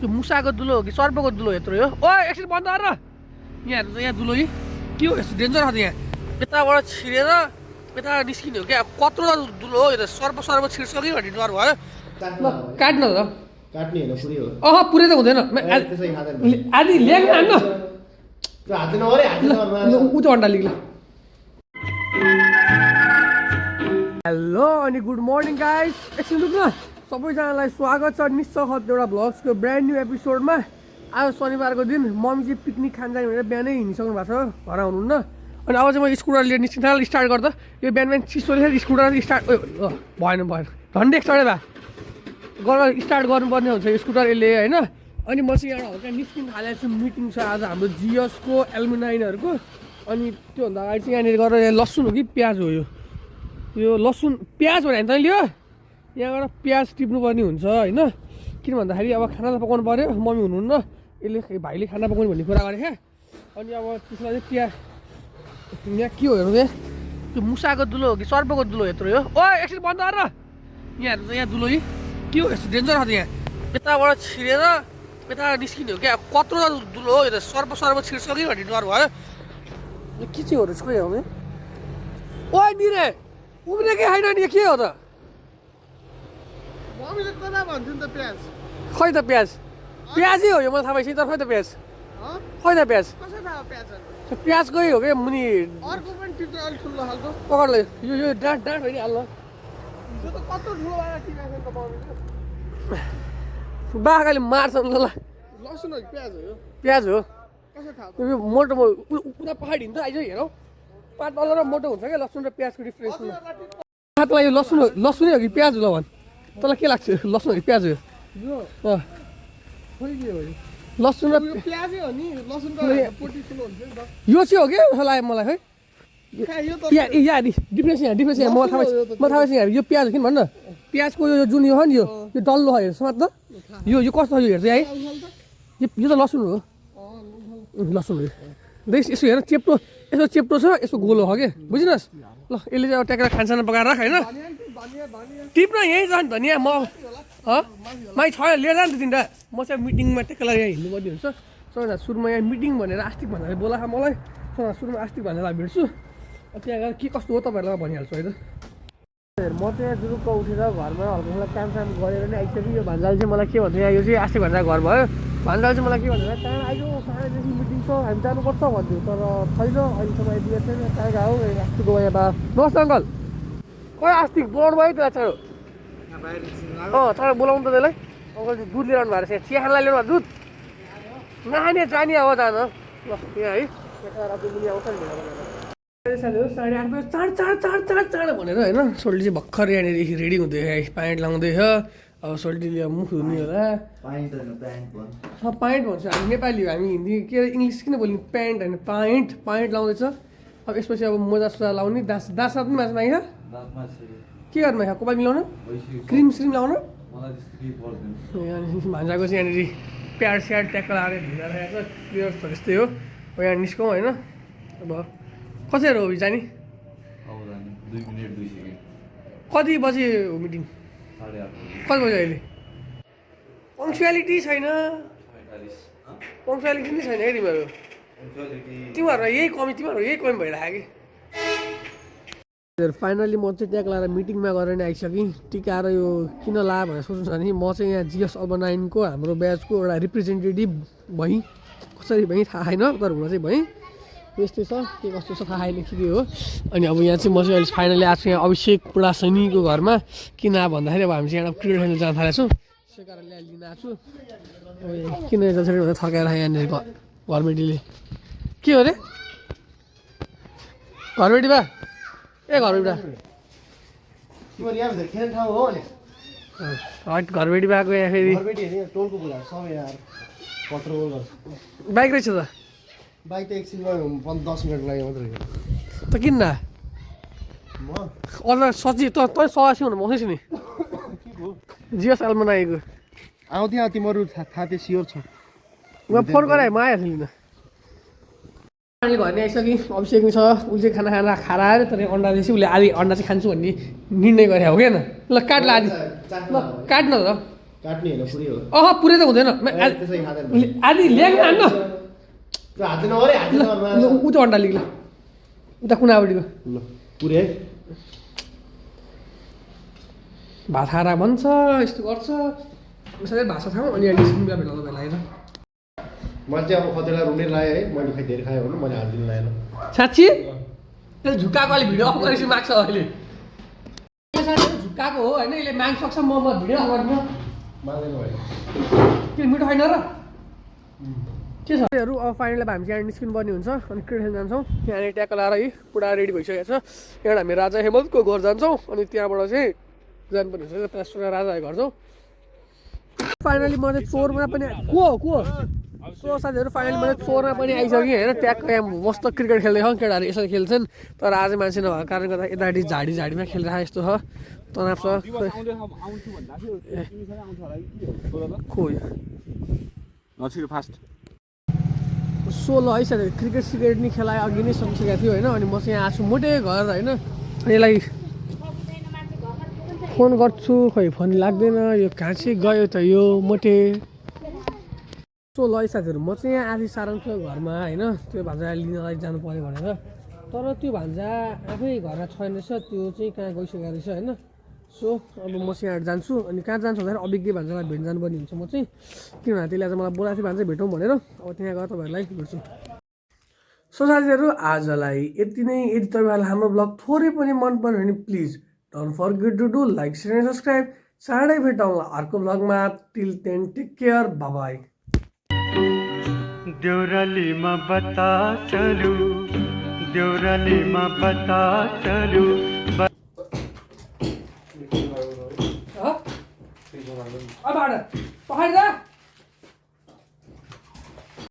त्यो मुसाको दुलो हो कि सर्पको दुलो यत्रो हो ओ एकछिन बन्द गर यहाँ हेर्नु त यहाँ दुलो यी के हो यस्तो डेन्जर छ यहाँ यताबाट छिरेर यता निस्किने हो क्या कत्रो दुलो हो यो त सर्प छिर्छ कि भन्ने डर भयो ल काट्न त काट्ने होइन पुरै हो अह पुरै त हुँदैन आदि ल्याङ हान्न हातले नगरे हातले ऊ त अन्डा लिग्ला हेलो अनि गुड मर्निङ गाइस एकछिन रुक्नु सबैजनालाई स्वागत छ निश्चय खत एउटा भ्लग्सको ब्रान्ड न्यू एपिसोडमा आज शनिबारको दिन मम्मी चाहिँ पिकनिक खान जाने भनेर बिहानै हिँडिसक्नु भएको छ घर आउनुहुन्न अनि अब चाहिँ म स्कुटर लिएर निस्किन स्टार्ट गर्दा यो बिहान चिसोले स्कुटर स्टार्ट भएन झन्डै एक्सट्रा भए गरेर स्टार्ट गर्नुपर्ने हुन्छ स्कुटर यसले होइन अनि म चाहिँ एउटा हल्का निस्किन थालेको छु मिटिङ छ आज हाम्रो जिएसको एल्युमिनाइनहरूको अनि त्योभन्दा अगाडि चाहिँ यहाँनिर गरेर यहाँ लसुन हो कि प्याज हो यो लसुन प्याज हो भने तैँले लियो यहाँबाट प्याज टिप्नुपर्ने हुन्छ होइन किन भन्दाखेरि अब खाना त पकाउनु पऱ्यो मम्मी हुनुहुन्न यसले भाइले खाना पकाउनु भन्ने कुरा गरेँ क्या अनि अब त्यसमा चाहिँ प्याज यहाँ के हो हेर्नु यहाँ त्यो मुसाको दुलो हो कि सर्पको दुलो यत्रो हो ओ एकछिन बन्द गर यहाँ हेर्नु त यहाँ दुलो यी के हो यस्तो डेन्जर छ यहाँ यताबाट छिरेर यता निस्किने हो क्या कत्रो दुलो हो यो त सर्प छिर्छ कि भन्ने डर भयो के चाहिँ हो र यसको यहाँ ओ निरे उब्ने के छैन नि के हो त मम्मीले कता भन्थ्यो नि त प्याज खै त प्याजै हो यो मलाई थाहा भइसक्यो तर खै त प्याज खै त प्याज कसो थाहा प्याज प्याजकै हो क्या मुनि अर्को पनि टिप्छ अलिक ठुलो खालको पकडले यो डाँट भइहाल्छ हिजो त कत्रो ठुलो भएर टिपेको छ त मम्मीले बाखाले मार्छ नि ल लसुन हो कि प्याज हो यो प्याज हो कसो थाहा यो मोटो पुरा पहाड हिँड्छ आइज हेरौ पातलो र मोटो हुन्छ क्या लसुन र प्याजको डिफ्रेन्स पातला यो लसुनै हो कि प्याज हो ल भन् तँलाई के लाग्छ लसुन हो कि प्याज हो यो खोइ के हो लसुन र प्याजै हो नि लसुनको पोटी ठुलो हुन्छ नि त यो चाहिँ हो कि जस्तो लाग्यो मलाई है यो त यहाँ डिफ्रेन्स यहाँ मलाई थाहा भइसक्यो यो प्याज हो किन भन्नु प्याजको यो जुन यो हो नि यो डल्लो हो हेर्छ त यो कस्तो यो हेर्छ है यो त लसुन हो लसुन हो यसो हेर यसो चेप्टो छ यसो गोलो हो कि बुझिनुहोस् ल यसले चाहिँ अब ट्याक्रा खानसाना पकाएर राख होइन टिप्न यहीँ जान्छ धनियाँ म माइ छ लिएर जान्छ तिनवटा म चाहिँ मिटिङमा टेक्ला यहाँ हिँड्नुपर्ने हुन्छ सबैजना सुरुमा यहाँ मिटिङ भनेर आस्तिक भनेर बोलाएको मलाई सुरुमा आस्तिक भनेर भेट्छु त्यहाँ गएर के कस्तो हो तपाईँहरूलाई भनिहाल्छु है त म चाहिँ जुरुक्क उठेर घरमा हल्का कामसाम गरेर नै आइसक्यो यो भान्जाले चाहिँ मलाई के भन्छ यो चाहिँ आस्तिक भनेर घर भयो भान्जाले चाहिँ मलाई के भन्छ कहाँ आइयो साँझदेखि मिटिङ छ हामी जानुपर्छ भन्थ्यो तर छैन अहिलेसम्म आइपुगेको छैन कहाँ गयो आस्तिकको यहाँ बा नमस्ते अङ्कल खै आस्तिक बोलाउनु भयो त्यो छोरो तर बोलाउनु त त्यसलाई अङ्कल दुध लिएर आउनु भएको रहेछ चिया खानलाई ल्याउनु भएको दुध नखाने जाने अब जान ल यहाँ है मुनि आउँछ नि साढे 8 बजी चाँड भनेर होइन सोल्टी चाहिँ भर्खर यहाँनिर रेडी हुँदै प्यान्ट लाउँदैछ अब सोल्टीले मुख धुने होला प्यान्ट भन्छ हामी नेपाली हो हामी हिन्दी के अरे इङ्ग्लिस किन बोल्ने प्यान्ट होइन प्यान्ट लाउँदैछ अब यसपछि अब मोजा सोजा लाउने दाँत पनि मासुमा आइछ के गर्नु आइछ कपाल मिलाउनु क्रिम स्रिम लाउनु भान्जाको चाहिँ यहाँनिर प्याड स्याड ट्याक्क लगाएर ढिला राखेको छ क्लियर छ त्यस्तै हो अब यहाँ निस्कौँ होइन अब कसरी हो जाने कति बजी हो मिटिङ कति बजी अहिले पङ्क्चुअलिटी छैन पङ्क्चुअलिटी नै छैन है तिमीहरू यही कमी भइरहेको कि फाइनली म चाहिँ त्यहाँ लगाएर मिटिङमा गएर नै आइसकेँ टिका र यो किन ला भनेर सोच्नु छ भने म चाहिँ यहाँ जिएस अर्बनाइनको हाम्रो ब्याचको एउटा रिप्रेजेन्टेटिभ भएँ कसरी भएँ थाहा छैन तर हुन चाहिँ भएँ यस्तै छ के कस्तो छ थाहा छैन के हो अनि अब यहाँ चाहिँ म चाहिँ अहिले फाइनली आज यहाँ अभिषेक पुरा सैनीको घरमा किन भन्दाखेरि अब हामी चाहिँ यहाँ क्रिकेट खेल्न जान थालेको छौँ त्यसै कारणले अहिले लिन आएको छु अब किन जसरी भन्दा थर्काएर यहाँनिर घरबेटीले के हो अरे घरबेटी बा ए घरबेटी घरबेटी भएको यहाँ फेरि बाइक रहेछ त बाइक त एकछिनमा 10 मिनट लाग्यो मात्रै त किन न अरू सची तँ सवासी हुनु पाउँछ नि जिएस एल्युमिनाइको आउँथ्यो तिमीहरू थाहा थियो स्योर छ म फोन गराएँ म आइहाल्छु नि घर आइसकेँ अभिषेक छ उसले खाना खाएर आएर तर अन्डा चाहिँ उसले आधी अन्डा चाहिँ खान्छु भन्ने निर्णय गरे हो क्या ल काट्ला आधी ल काट्न त काट्ने होइन पुरै हो अह पुरै त हुँदैन त्यसै खाँदैन आदि ल्याङ हान्न हातले नगरे हातले नगर्नु उता अन्डा लिग ल उता कुनापट्टिको ल पुरै है भात खाएर भन्छ यस्तो गर्छ सबै भाषा थाहा अनि अहिले निस्किनु बेला भेट्न तपाईँलाई होइन मैले चाहिँ अब कतिलाई रुने लाएँ है मैले खै धेरै खाएँ भने मैले हालिदिनु लाएन साँच्ची त्यसले झुक्काको अहिले भिडियो अफ गरेपछि माग्छ अहिले झुक्काको हो होइन यसले माग्न सक्छ म भिडियो अफ गर्नु माग्दैन भयो के मिठो छैन र के छ अब फाइनली अब हामी यहाँ निस्किनु पर्ने हुन्छ अनि क्रिकेट खेल्न जान्छौँ यहाँनिर ट्याक्क लाएर है पुरा रेडी भइसकेको छ यहाँ हामी राजा हेमन्तको घर जान्छौँ अनि त्यहाँबाट चाहिँ जानुपर्ने हुन्छ प्लास्टरमा राजाको घर जाउँ फाइनली म चाहिँ चोरमा पनि को सो साथीहरू फाइनली म चाहिँ चोरमा पनि आइसकेँ होइन ट्याक्क यहाँ मस्त क्रिकेट खेल्दैछ केटाहरू यसरी खेल्छन् तर आज मान्छे नभएको कारणले गर्दा यतापट्टि झाडीमा खेलिरहेको यस्तो छ तनाव छ फास्ट 16 है साथीहरू क्रिकेट सिकेट नि खेलाए अघि नै सकिसकेको थियो होइन अनि म चाहिँ यहाँ आएको छु मोटे घर होइन अनि यसलाई फोन गर्छु खोइ फोन लाग्दैन यो कहाँ चाहिँ गयो त यो मोटे 16 है साथीहरू म चाहिँ यहाँ आधी सारङ छु घरमा होइन त्यो भान्जा लिनलाई जानु पऱ्यो भनेर तर त्यो भान्जा आफै घरमा छैन रहेछ त्यो चाहिँ कहाँ गइसकेको रहेछ होइन सो अब म चाहिँ यहाँ जान्छु अनि कहाँ जान्छु भन्दाखेरि अभिज्ञ भान्जालाई भेट्न जानुपर्ने हुन्छ म चाहिँ किनभने त्यसले आज मलाई बोलाएको थियो भान्जा भेटौँ भनेर अब त्यहाँ गएर तपाईँहरूलाई भेट्छु सो साथीहरू आजलाई यति नै यदि तपाईँहरूलाई हाम्रो ब्लग थोरै पनि मन पर्यो भने please don't forget to do like share and subscribe चाँडै भेटौँला अर्को ब्लगमा till then take care bye देउरालीमा बता चलू देउरालीमा बता चलू अब पखाइदा